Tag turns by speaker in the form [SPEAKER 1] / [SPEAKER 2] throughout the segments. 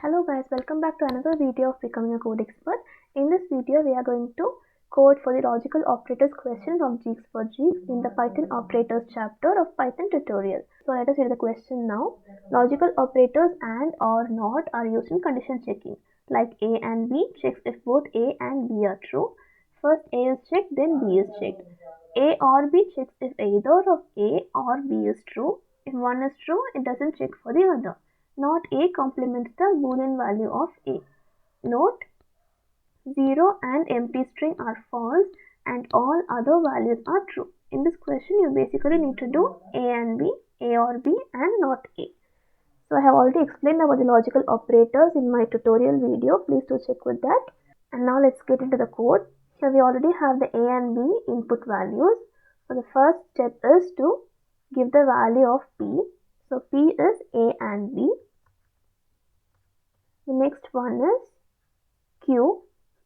[SPEAKER 1] Hello guys, welcome back to another video of Becoming a Code Expert. In this video, we are going to code for the logical operators question from GeeksForGeeks in the Python operators chapter of Python tutorial. So let us read the question now. Logical operators and or not are used in condition checking. Like A and B checks if both A and B are true. First A is checked, then B is checked. A or B checks if either of A or B is true. If one is true, it doesn't check for the other. Not A complements the boolean value of A. Note, 0 and empty string are false and all other values are true. In this question, you basically need to do A and B, A or B and not A. So I have already explained about the logical operators in my tutorial video. Please do check with that. And now let's get into the code. Here we already have the A and B input values. So the first step is to give the value of P. So P is A and B. The next one is Q.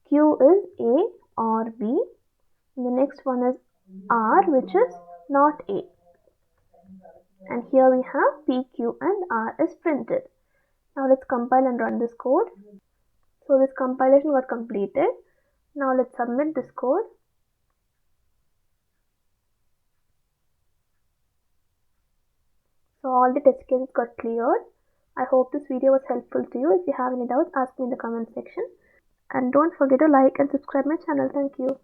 [SPEAKER 1] Q is A or B. And the next one is R, which is not A. And here we have P, Q and R is printed. Now let's compile and run this code. So this compilation got completed. Now let's submit this code. So all the test cases got cleared. I hope this video was helpful to you. If you have any doubts, ask me in the comment section. And don't forget to like and subscribe my channel. Thank you.